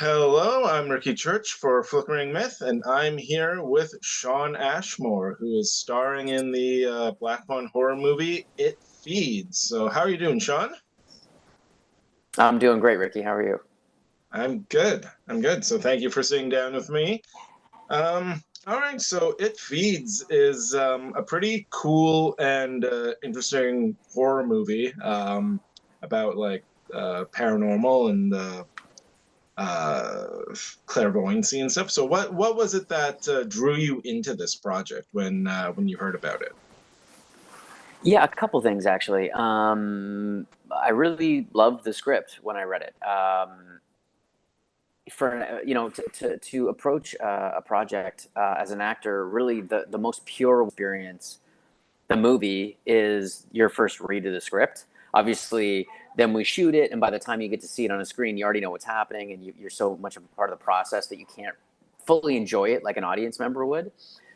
Hello, I'm Ricky Church for Flickering Myth, and I'm here with Shawn Ashmore, who is starring in the Black Pond horror movie It Feeds. So, how are you doing, Shawn? I'm doing great, Ricky. How are you? I'm good. I'm good. So, thank you for sitting down with me. All right. So, It Feeds is a pretty cool and interesting horror movie about paranormal and uh clairvoyancy and stuff. So what was it that drew you into this project when you heard about it? Yeah, a couple things actually. I really loved the script when I read it. To approach a project as an actor, really the most pure experience. The movie is your first read of the script. Obviously, then we shoot it, and by the time you get to see it on a screen, you already know what's happening, and you're so much of a part of the process that you can't fully enjoy it like an audience member would.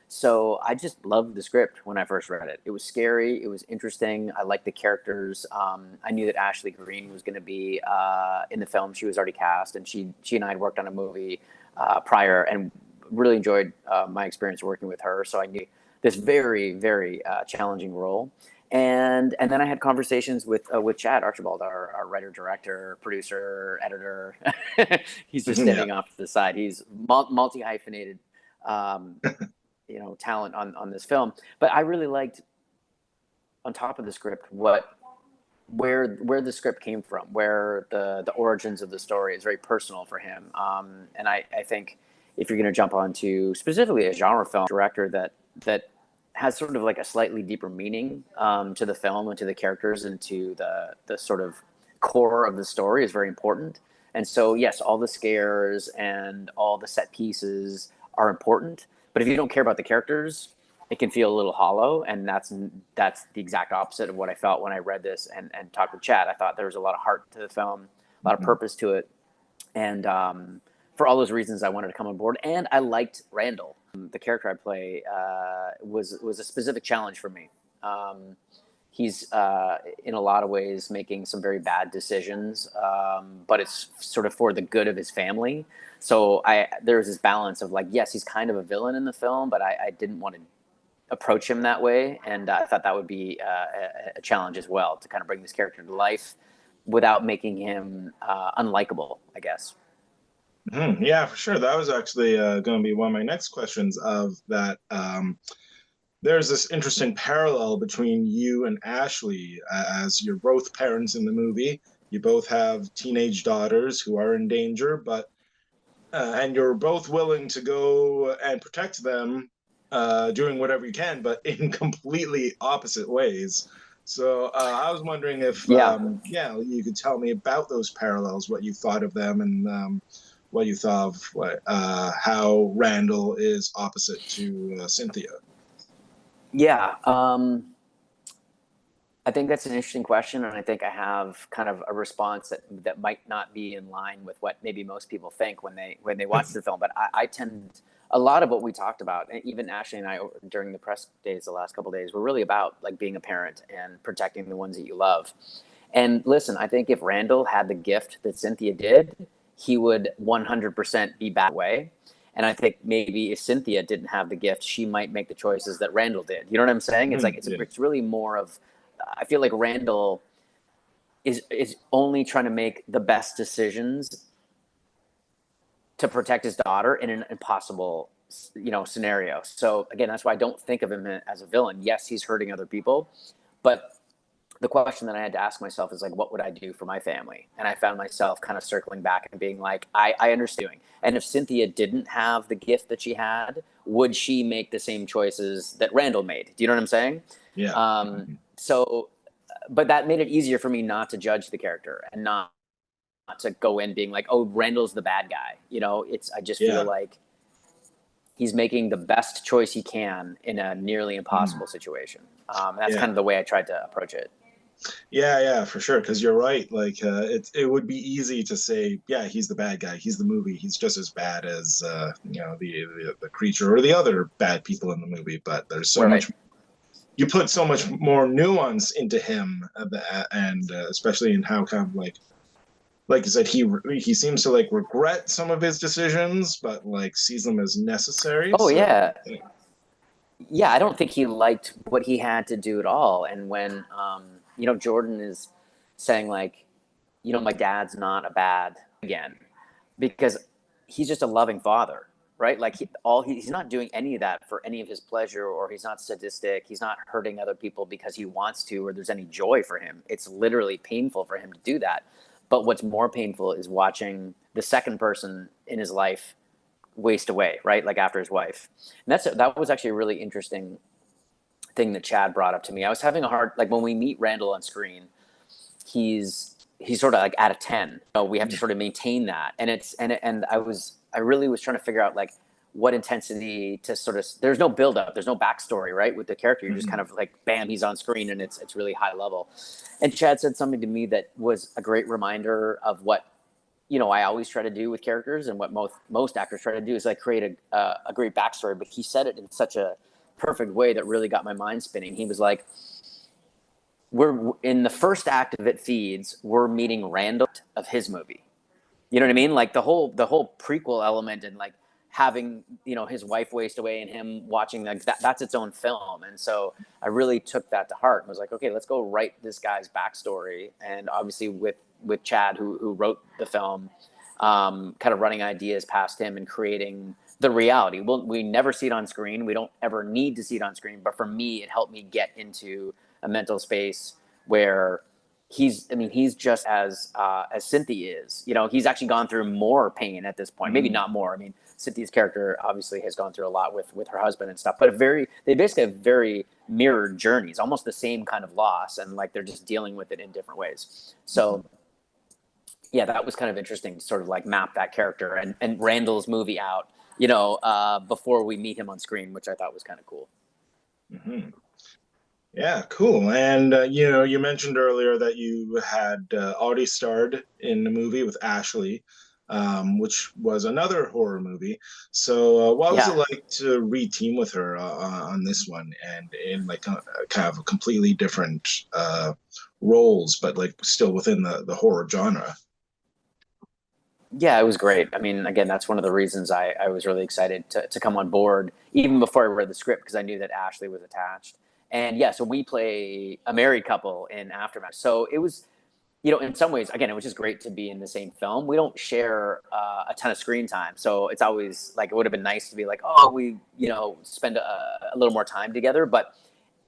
So I just loved the script when I first read it. It was scary. It was interesting. I liked the characters. I knew that Ashley Greene was going to be in the film. She was already cast, and she and I had worked on a movie prior, and really enjoyed my experience working with her. So I knew this very challenging role. And then I had conversations with Chad Archibald, our writer, director, producer, editor. He's just Yeah. standing off to the side. He's multi hyphenated. Um, talent on this film. But I really liked, on top of the script, where the script came from, where the origins of the story is very personal for him. And I think if you're going to jump onto specifically a genre film director that has sort of like a slightly deeper meaning to the film and to the characters and to the sort of core of the story is very important. And so, yes, all the scares and all the set pieces are important. But if you don't care about the characters, it can feel a little hollow. And that's the exact opposite of what I felt when I read this and talked with Chad. I thought there was a lot of heart to the film, a lot of Mhm. purpose to it. And for all those reasons, I wanted to come on board. And I liked Randall. The character I play was a specific challenge for me. He's in a lot of ways making some very bad decisions, but it's sort of for the good of his family. So there's this balance of like, yes, he's kind of a villain in the film, but I didn't want to approach him that way, and I thought that would be a challenge as well to kind of bring this character to life without making him unlikable, I guess. Yeah, for sure. That was actually going to be one of my next questions of that. There's this interesting parallel between you and Ashley, as you're both parents in the movie. You both have teenage daughters who are in danger, but and you're both willing to go and protect them, doing whatever you can, but in completely opposite ways. So I was wondering if, Yeah. yeah, you could tell me about those parallels, what you thought of them, and what you thought of how Randall is opposite to Cynthia. Yeah. I think that's an interesting question, and I think I have kind of a response that might not be in line with what maybe most people think when they watch the film. But I tend a lot of what we talked about, and even Ashley and I during the press days the last couple of days, were really about like being a parent and protecting the ones that you love. And listen, I think if Randall had the gift that Cynthia did, he would 100% be that way. And I think maybe if Cynthia didn't have the gift, she might make the choices that Randall did. You know what I'm saying? It's like Yeah. it's really more of, I feel like Randall is only trying to make the best decisions to protect his daughter in an impossible scenario. So again, that's why I don't think of him as a villain. Yes, he's hurting other people, but the question that I had to ask myself is like, what would I do for my family? And I found myself kind of circling back and being like, I understand. And if Cynthia didn't have the gift that she had, would she make the same choices that Randall made? Do you know what I'm saying? Yeah. So, but that made it easier for me not to judge the character and not to go in being like, oh, Randall's the bad guy. I just feel Yeah. like he's making the best choice he can in a nearly Mhm. impossible situation. That's kind Yeah. of the way I tried to approach it. Yeah, yeah, for sure. Because you're right. Like, it would be easy to say, yeah, he's the bad guy. He's the movie. He's just as bad as the creature or the other bad people in the movie. But there's so Right. much. You put so much more nuance into him, and especially in how kind of like like you said, he seems to like regret some of his decisions, but like sees them as necessary. Oh So yeah, yeah. I don't think he liked what he had to do at all. And when Jordan is saying like, my dad's not a bad again, because he's just a loving father, right? Like he's not doing any of that for any of his pleasure, or he's not sadistic. He's not hurting other people because he wants to, or there's any joy for him. It's literally painful for him to do that. But what's more painful is watching the second person in his life waste away, right? Like after his wife. And that was actually a really interesting thing that Chad brought up to me. I was having a hard, like when we meet Randall on screen, he's sort of like at a 10. We have to sort of maintain that. And I really was trying to figure out like what intensity to sort of, there's no build up, there's no backstory, right? With the character, you're just kind of like, bam, he's on screen and it's really high level. And Chad said something to me that was a great reminder of what, I always try to do with characters, and what most actors try to do is like create a great backstory. But he said it in such a perfect way that really got my mind spinning. He was like, we're in the first act of It Feeds, we're meeting Randall of his movie. You know what I mean? Like the whole prequel element, and like having, his wife waste away and him watching that's its own film. And so I really took that to heart and was like, okay, let's go write this guy's backstory. And obviously with Chad, who wrote the film, kind of running ideas past him and creating the reality. We never see it on screen. We don't ever need to see it on screen. But for me, it helped me get into a mental space where he's just as Cynthia is. He's actually gone through more pain at this point. Maybe not more. I mean, Cynthia's character obviously has gone through a lot with her husband and stuff. But they basically have very mirrored journeys, almost the same kind of loss, and like they're just dealing with it in different ways. So yeah, that was kind of interesting to sort of like map that character and Randall's movie out, before we meet him on screen, which I thought was kind of cool. Mm-hmm. Yeah, cool. And you mentioned earlier that you had already starred in the movie with Ashley, which was another horror movie. So, what was it Yeah. like to re-team with her on this one, and in like kind of a completely different roles, but like still within the horror genre? Yeah, it was great. I mean, again, that's one of the reasons I was really excited to come on board, even before I read the script, because I knew that Ashley was attached. And yeah, so we play a married couple in Aftermath. So it was, in some ways, again, it was just great to be in the same film. We don't share a ton of screen time. So it's always like, it would have been nice to be like, oh, we, spend a little more time together. But,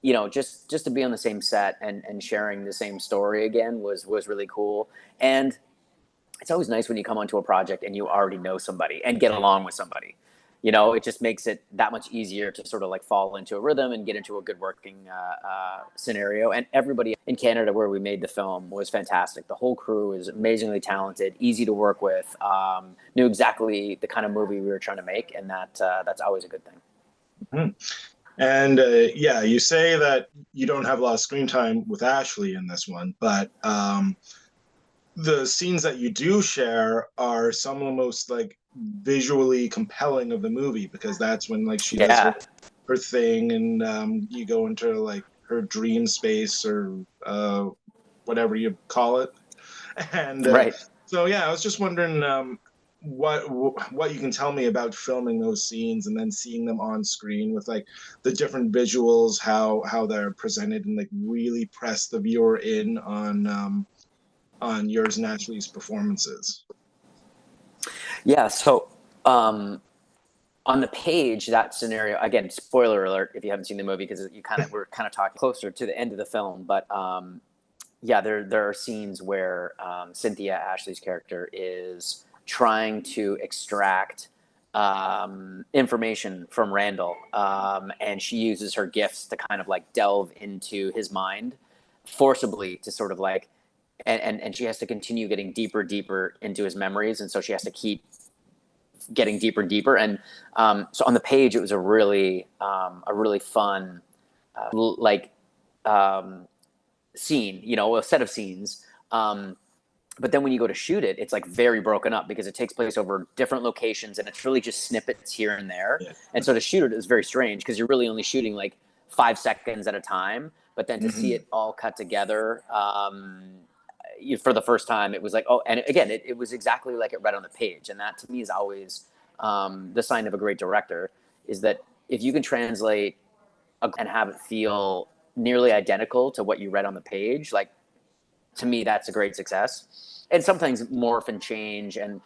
just to be on the same set and sharing the same story again was really cool. And it's always nice when you come onto a project and you already know somebody and get along with somebody. It just makes it that much easier to sort of like fall into a rhythm and get into a good working scenario. And everybody in Canada where we made the film was fantastic. The whole crew is amazingly talented, easy to work with, knew exactly the kind of movie we were trying to make, and that's always a good thing. Mhm. And yeah, you say that you don't have a lot of screen time with Ashley in this one, but the scenes that you do share are some of the most like visually compelling of the movie, because that's when like she does Yeah, her thing, and you go into like her dream space, or whatever you call it. And right. so yeah, I was just wondering what you can tell me about filming those scenes and then seeing them on screen with like the different visuals, how they're presented, and like really press the viewer in on yours and Ashley's performances. Yeah, so on the page, that scenario, again, spoiler alert if you haven't seen the movie, because we're kind of talking closer to the end of the film. But yeah, there are scenes where Cynthia, Ashley's character, is trying to extract information from Randall, and she uses her gifts to kind of like delve into his mind forcibly, to sort of like, and she has to continue getting deeper into his memories, and so she has to keep getting deeper. And so on the page, it was a really fun like scene, a set of scenes. But then when you go to shoot it, it's like very broken up, because it takes place over different locations and it's really just snippets here and there. Yeah. And so to shoot it is very strange, because you're really only shooting like 5 seconds at a time. But then to see Hmm. it all cut together, for the first time, it was like, oh, and again, it was exactly like it read on the page. And that to me is always the sign of a great director, is that if you can translate and have it feel nearly identical to what you read on the page, like, to me, that's a great success. And sometimes morph and change, and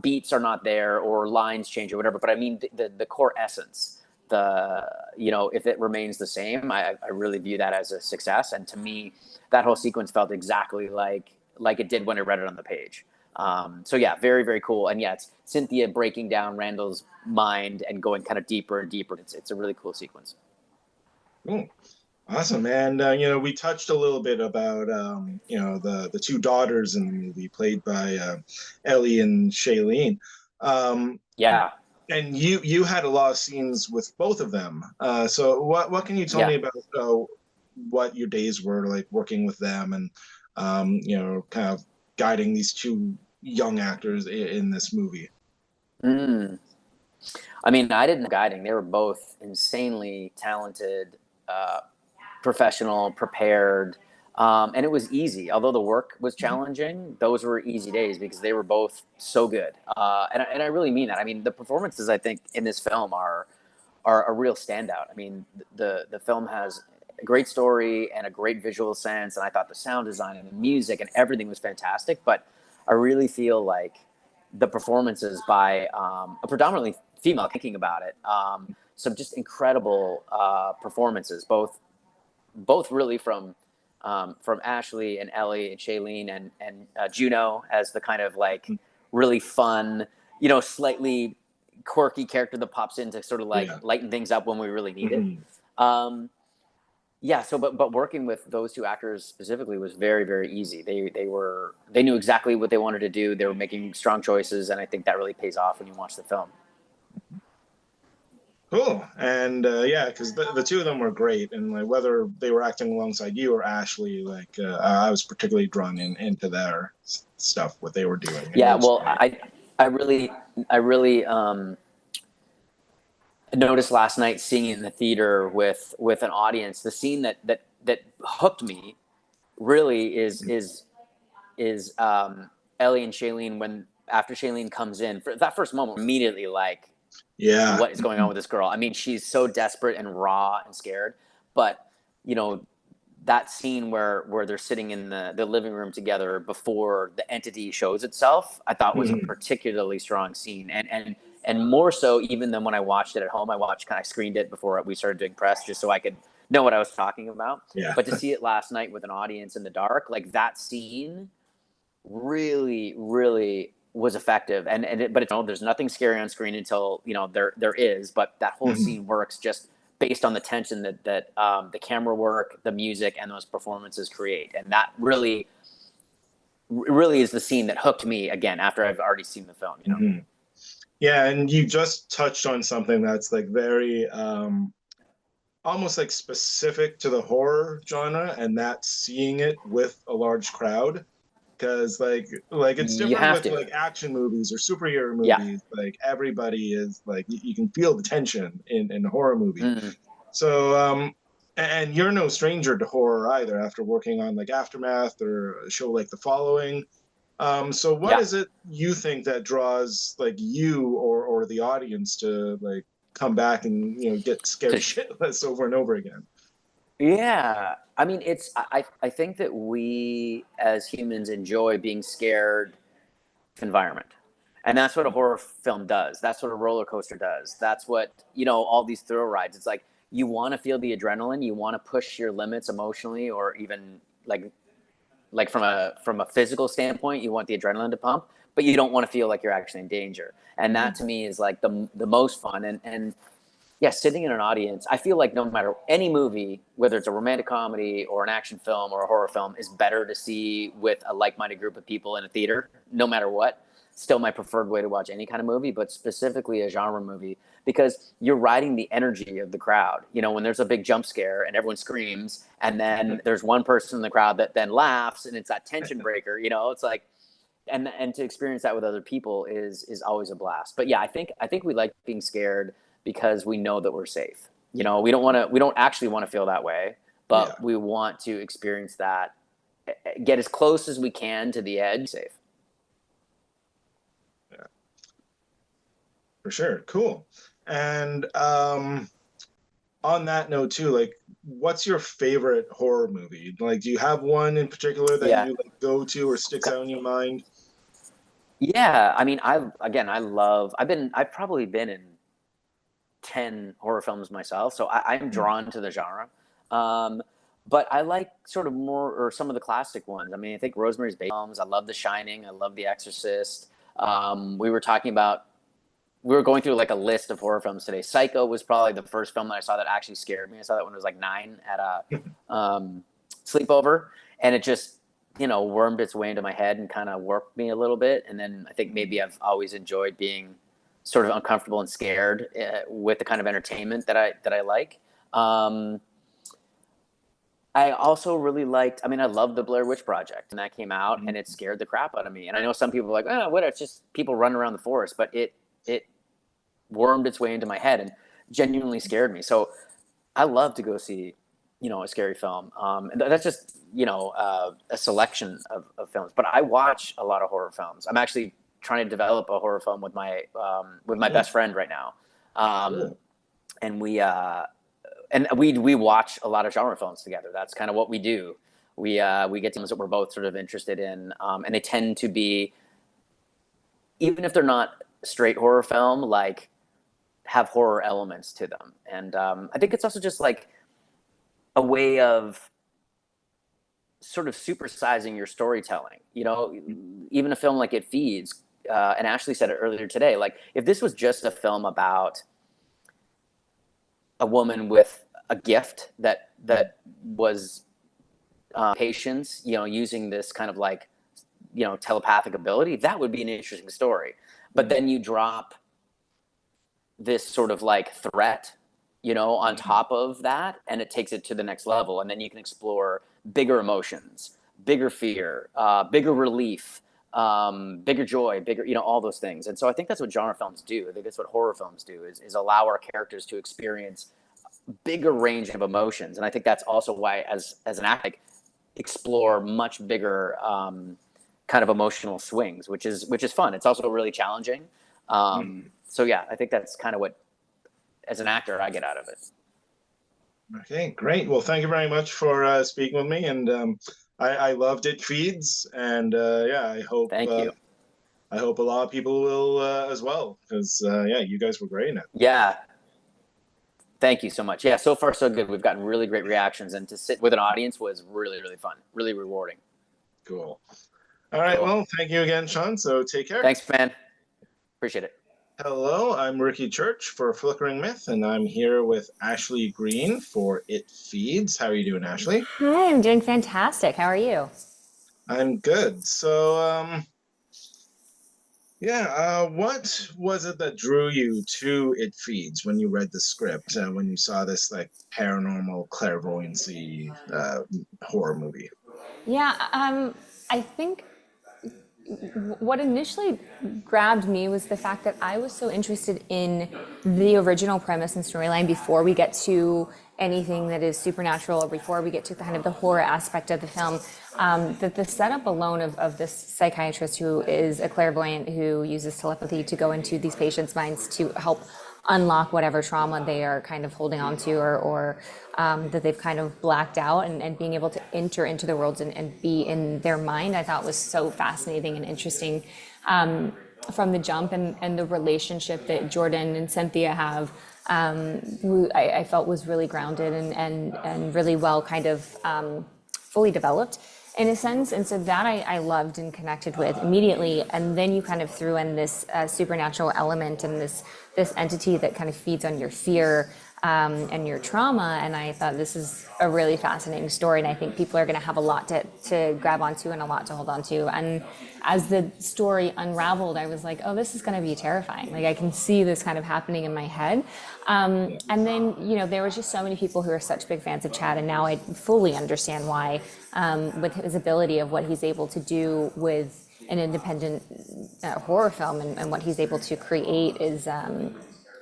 beats are not there or lines change or whatever. But I mean, the core essence, if it remains the same, I really view that as a success. And to me, that whole sequence felt exactly like it did when I read it on the page. So yeah, very, very cool. And yeah, it's Cynthia breaking down Randall's mind and going kind of deeper and deeper. It's a really cool sequence. Cool. Awesome. And we touched a little bit about the two daughters in the movie played by Ellie and Shailene. Um, Yeah, and you had a lot of scenes with both of them. So what can you tell yeah. me about what your days were like working with them, and kind of guiding these two young actors in this movie? Mm. I mean, I didn't know guiding. They were both insanely talented, uh, professional, prepared, and it was easy. Although the work was challenging, those were easy days because they were both so good. And I really mean that. I mean, the performances I think in this film are a real standout. I mean, the film has a great story and a great visual sense, and I thought the sound design and the music and everything was fantastic. But I really feel like the performances by a predominantly female, thinking about it, some just incredible performances, both really from Ashley and Ellie and Shailene and Juno as the kind of like really fun, slightly quirky character that pops in to sort of like Yeah. lighten things up when we really need it. Mhm. Um, yeah. So, but working with those two actors specifically was very, very easy. They knew exactly what they wanted to do. They were making strong choices, and I think that really pays off when you watch the film. Cool. And yeah, because the two of them were great, and like whether they were acting alongside you or Ashley, like I was particularly drawn into their stuff, what they were doing, and it Yeah. was Well, great. I really noticed last night seeing it in the theater with an audience. The scene that hooked me really is Ellie and Shailene, when after Shailene comes in for that first moment, immediately like, Yeah. what is going on with this girl? I mean, she's so desperate and raw and scared. But you know that scene where they're sitting in the living room together before the entity shows itself, I thought was a Mhm. particularly strong scene, and more so even than when I watched it at home. I screened it before we started doing press just so I could know what I was talking about. Yeah. But to see it last night with an audience in the dark, like that scene really, really was effective. But there's nothing scary on screen until there is. But that whole Mhm. scene works just based on the tension that the camera work, the music, and those performances create, and that really is the scene that hooked me again after I've already seen the film. Mhm. Yeah, and you just touched on something that's like very almost like specific to the horror genre, and that's seeing it with a large crowd. Because like it's You different have with to, like action movies or superhero yeah. movies. Like everybody is like you can feel the tension in a horror movie. Mm, So and you're no stranger to horror either after working on like Aftermath or a show like The Following. So what yeah. is it you think that draws like you or the audience to like come back and get scared To shitless over and over again? Yeah, I mean, I think that we as humans enjoy being scared environment. And that's what a horror film does. That's what a roller coaster does. That's what, all these thrill rides. It's like you want to feel the adrenaline, you want to push your limits emotionally, or even like from a physical standpoint, you want the adrenaline to pump, but you don't want to feel like you're actually in danger. And that Mhm. to me is like the most fun. And yeah, sitting in an audience, I feel like no matter any movie, whether it's a romantic comedy or an action film or a horror film, is better to see with a like-minded group of people in a theater, no matter what. Still my preferred way to watch any kind of movie, but specifically a genre movie, because you're riding the energy of the crowd. When there's a big jump scare and everyone screams, and then there's one person in the crowd that then laughs, and it's that tension breaker. It's like, and to experience that with other people is always a blast. But yeah, I think we like being scared because we know that we're safe. We don't actually want to feel that way, Yeah. but we want to experience that get as close as we can to the edge, safe. Yeah, for sure. Cool. And on that note too, like, what's your favorite horror movie? Like, do you have one in particular that Yeah. you like go to or sticks out in your mind? Yeah, I mean, I've probably been in 10 horror films myself, so I'm Hmm. drawn to the genre. Um, but I like sort of more, or some of the classic ones. I mean, I think Rosemary's Baby films. I love The Shining. I love The Exorcist. We were talking about, we were going through like a list of horror films today. Psycho was probably the first film that I saw that actually scared me. I saw that when I was like 9 at a sleepover, and it just, wormed its way into my head and kind of warped me a little bit. And then I think maybe I've always enjoyed being sort of uncomfortable and scared with the kind of entertainment that I like. Um, I also really liked. I mean, I loved the Blair Witch Project, and that came out, and it scared the crap out of me. And I know some people are like, "Oh, what? It's just people running around the forest," but it wormed its way into my head and genuinely scared me. So I love to go see, a scary film. And that's just, a selection of films. But I watch a lot of horror films. I'm actually trying to develop a horror film with my Oh, best friend right now, um, cool. and we watch a lot of genre films together. That's kind of what we do. We get films that we're both sort of interested in, and they tend to be, even if they're not straight horror film, like have horror elements to them. And I think it's also just like a way of sort of supersizing your storytelling. Even a film like It Feeds, and Ashley said it earlier today. Like, if this was just a film about a woman with a gift that was patience, using this kind of like telepathic ability, that would be an interesting story. But then you drop this sort of like threat, on top of that, and it takes it to the next level. And then you can explore bigger emotions, bigger fear, bigger relief, bigger joy, bigger, all those things. And so I think that's what genre films do. I think that's what horror films do is allow our characters to experience bigger range of emotions. And I think that's also why, as an actor, explore much bigger kind of emotional swings, which is fun. It's also really challenging. So yeah, I think that's kind of what, as an actor, I get out of it. Okay, great. Well, thank you very much for speaking with me, and I loved It Feeds, and yeah, Thank you. I hope a lot of people will as well, because yeah, you guys were great in it. Yeah, thank you so much. Yeah, so far so good. We've gotten really great reactions, and to sit with an audience was really, really fun, really rewarding. Cool. All right, Cool. well, thank you again, Sean. So take care. Thanks, man. Appreciate it. Hello, I'm Ricky Church for Flickering Myth, and I'm here with Ashley Greene for It Feeds. How are you doing, Ashley? Hi, I'm doing fantastic. How are you? I'm good. So, yeah, what was it that drew you to It Feeds when you read the script, when you saw this like paranormal clairvoyancy horror movie? Yeah, I think what initially grabbed me was the fact that I was so interested in the original premise and storyline before we get to anything that is supernatural or before we get to kind of the horror aspect of the film. That the setup alone of this psychiatrist who is a clairvoyant who uses telepathy to go into these patients' minds to help unlock whatever trauma they are kind of holding on to or that they've kind of blacked out and being able to enter into the worlds and be in their mind, I thought was so fascinating and interesting from the jump, and the relationship that Jordan and Cynthia have, who I felt was really grounded and really well kind of fully developed in a sense. And so that I loved and connected with immediately. And then you kind of threw in this supernatural element and this entity that kind of feeds on your fear and your trauma. And I thought this is a really fascinating story. And I think people are going to have a lot to grab onto and a lot to hold on to. And as the story unraveled, I was like, oh, this is going to be terrifying. Like, I can see this kind of happening in my head. And then, there was just so many people who are such big fans of Chad. And now I fully understand why, with his ability of what he's able to do with an independent horror film and what he's able to create is,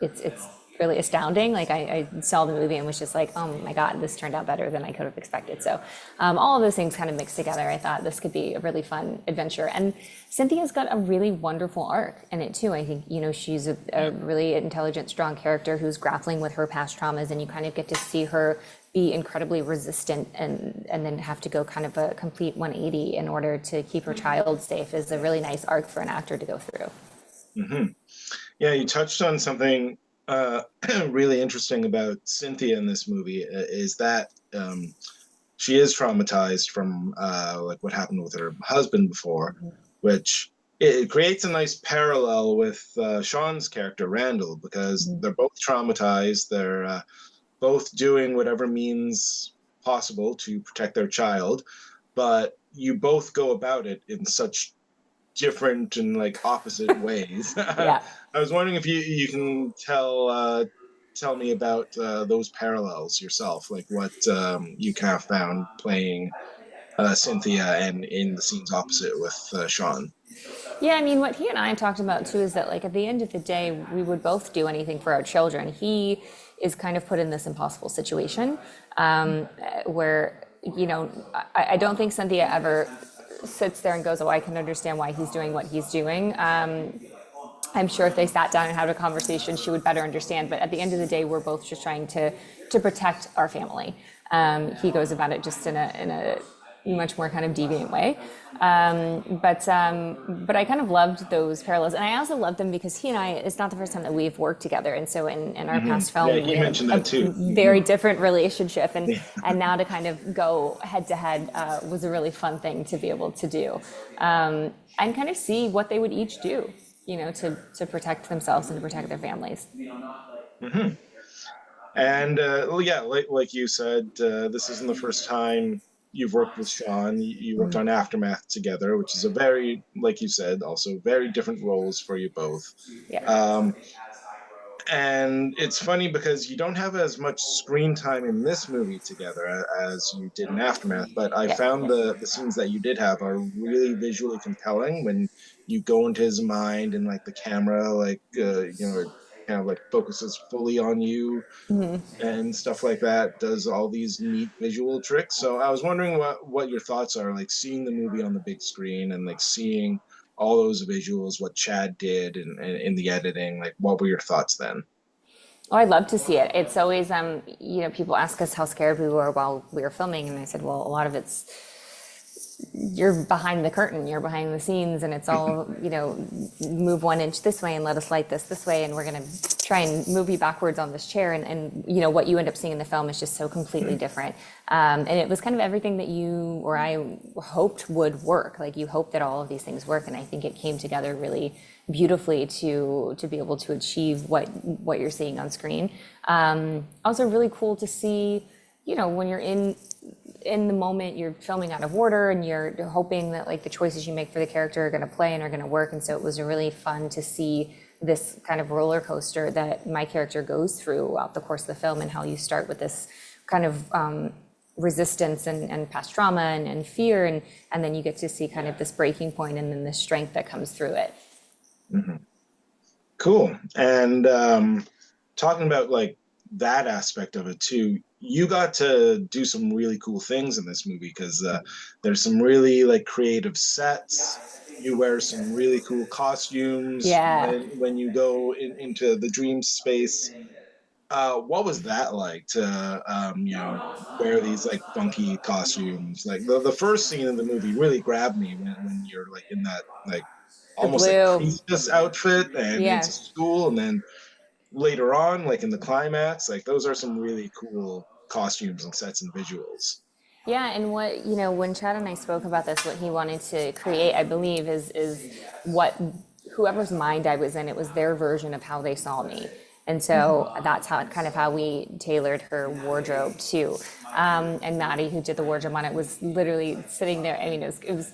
it's really astounding. Like I saw the movie and was just like, oh my God, this turned out better than I could have expected. So all of those things kind of mixed together. I thought this could be a really fun adventure. And Cynthia's got a really wonderful arc in it too. I think, she's a really intelligent, strong character who's grappling with her past traumas, and you kind of get to see her be incredibly resistant and then have to go kind of a complete 180 in order to keep her child safe is a really nice arc for an actor to go through. Mm-hmm. Yeah, you touched on something really interesting about Cynthia in this movie, is that she is traumatized from like what happened with her husband before, which it creates a nice parallel with Shawn's character Randall, because they're both traumatized. They're both doing whatever means possible to protect their child, but you both go about it in such different and like opposite ways. Yeah. I was wondering if you can tell me about those parallels yourself, like what you kind of found playing Cynthia and in the scenes opposite with Shawn. Yeah, I mean, what he and I talked about too is that, like, at the end of the day, we would both do anything for our children. He is kind of put in this impossible situation where, I don't think Cynthia ever sits there and goes, oh, I can understand why he's doing what he's doing. I'm sure if they sat down and had a conversation, she would better understand. But at the end of the day, we're both just trying to protect our family. He goes about it just in a much more kind of deviant way. But I kind of loved those parallels. And I also loved them because he and I, it's not the first time that we've worked together. And so in our past film, yeah, you mentioned that too. Very different relationship. And now to kind of go head to head was a really fun thing to be able to do. And kind of see what they would each do, to protect themselves and to protect their families. Mm-hmm. And well, yeah, like you said, this isn't the first time you've worked with Shawn. You worked on Aftermath together, which is a very, like you said, also very different roles for you both. Yeah. And it's funny because you don't have as much screen time in this movie together as you did in Aftermath, but I found the scenes that you did have are really visually compelling when you go into his mind and like the camera, like, kind of like focuses fully on you and stuff like that, does all these neat visual tricks. So I was wondering what your thoughts are, like seeing the movie on the big screen and like seeing all those visuals, what Chad did and in the editing, like what were your thoughts then? Oh, I'd love to see it. It's always, people ask us how scared we were while we were filming, and I said, well, a lot of it's, you're behind the curtain, you're behind the scenes, and it's all, move 1 inch this way and let us light this way, and we're going to try and move you backwards on this chair, and what you end up seeing in the film is just so completely different. And it was kind of everything that you or I hoped would work. Like, you hope that all of these things work, and I think it came together really beautifully to be able to achieve what you're seeing on screen. Also really cool to see, when you're in the moment, you're filming out of order and you're hoping that like the choices you make for the character are going to play and are going to work. And so it was really fun to see this kind of roller coaster that my character goes throughout the course of the film, and how you start with this kind of resistance and past trauma and fear, and then you get to see kind of this breaking point and then the strength that comes through it. Mm-hmm. Cool. And talking about like that aspect of it too, you got to do some really cool things in this movie because there's some really like creative sets. You wear some really cool costumes when you go into the dream space. What was that like to wear these like funky costumes? Like the first scene in the movie really grabbed me when you're like in that like The almost like blue. priestess outfit and Yeah. it's a school, and then later on, like in the climax, like those are some really cool costumes and sets and visuals. Yeah, and what, when Chad and I spoke about this, what he wanted to create, I believe, is what whoever's mind I was in, it was their version of how they saw me. And so that's how we tailored her wardrobe too. And Maddie, who did the wardrobe on it, was literally sitting there. I mean, it was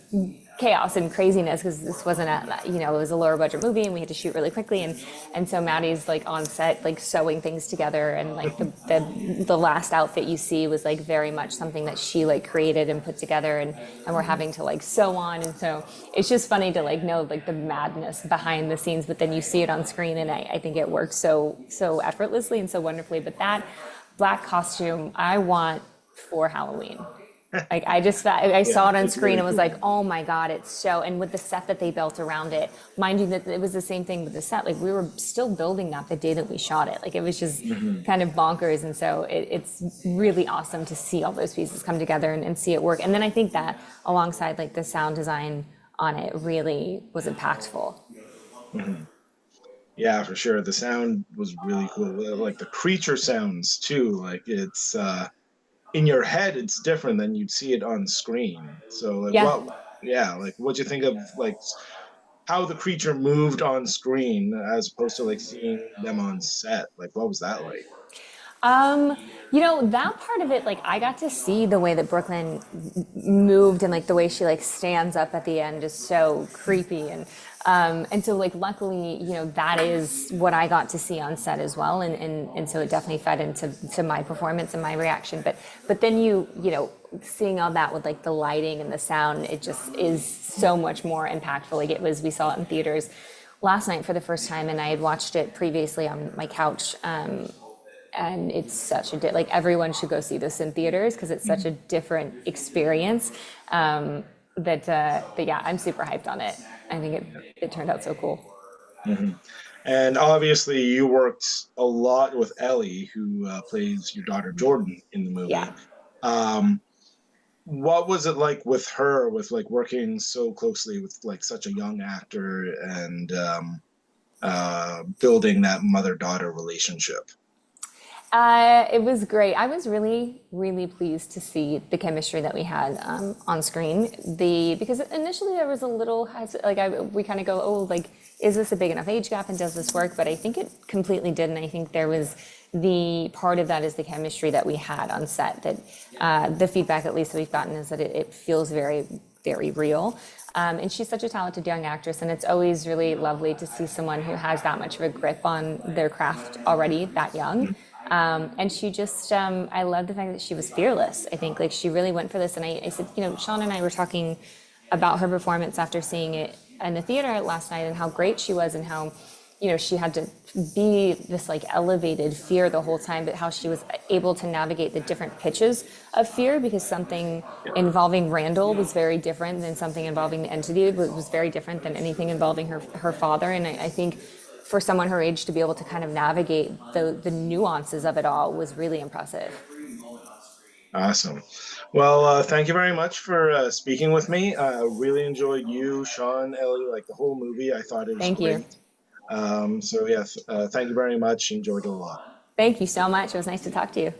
chaos and craziness because this wasn't it was a lower budget movie and we had to shoot really quickly. And so Maddie's like on set, like sewing things together. And like the last outfit you see was like very much something that she like created and put together. And we're having to like sew on. And so it's just funny to like know like the madness behind the scenes, but then you see it on screen and I think it works so effortlessly and so wonderfully. But that black costume I want for Halloween. Like I saw it on screen and was like, oh my God, it's so, and with the set that they built around it, mind you that it was the same thing with the set. Like we were still building that the day that we shot it. Like it was just kind of bonkers. And so it's really awesome to see all those pieces come together and see it work. And then I think that alongside like the sound design on it really was impactful. Yeah, for sure. The sound was really cool. Like the creature sounds too. Like it's in your head, it's different than you'd see it on screen. So like like what'd you think of like how the creature moved on screen as opposed to like seeing them on set? Like what was that like? That part of it, like I got to see the way that Brooklyn moved and like the way she like stands up at the end is so creepy. And so like, luckily, that is what I got to see on set as well. And so it definitely fed into my performance and my reaction. But then seeing all that with like the lighting and the sound, it just is so much more impactful. Like we saw it in theaters last night for the first time and I had watched it previously on my couch. And it's such like everyone should go see this in theaters because it's such a different experience. Yeah, I'm super hyped on it. I think it turned out so cool. And obviously, you worked a lot with Ellie, who plays your daughter Jordan in the movie. Yeah. What was it like with her, with like working so closely with like such a young actor and building that mother-daughter relationship? It was great. I was really, really pleased to see the chemistry that we had on screen. Because initially there was a little we kind of go, oh, like, is this a big enough age gap and does this work? But I think it completely did, and I think there was the part of that is the chemistry that we had on set. That the feedback, at least that we've gotten, is that it feels very, very real. And she's such a talented young actress, and it's always really lovely to see someone who has that much of a grip on their craft already that young. And she just, I love the fact that she was fearless. I think like she really went for this. And I said, Shawn and I were talking about her performance after seeing it in the theater last night and how great she was and how, she had to be this like elevated fear the whole time, but how she was able to navigate the different pitches of fear because something involving Randall was very different than something involving the entity was very different than anything involving her father. And I think for someone her age to be able to kind of navigate the nuances of it all was really impressive. Awesome. Well, thank you very much for speaking with me. Really enjoyed you, Shawn, Ellie, like the whole movie. I thought it was Thank great. you. So yes, thank you very much. Enjoyed it a lot. Thank you so much. It was nice to talk to you.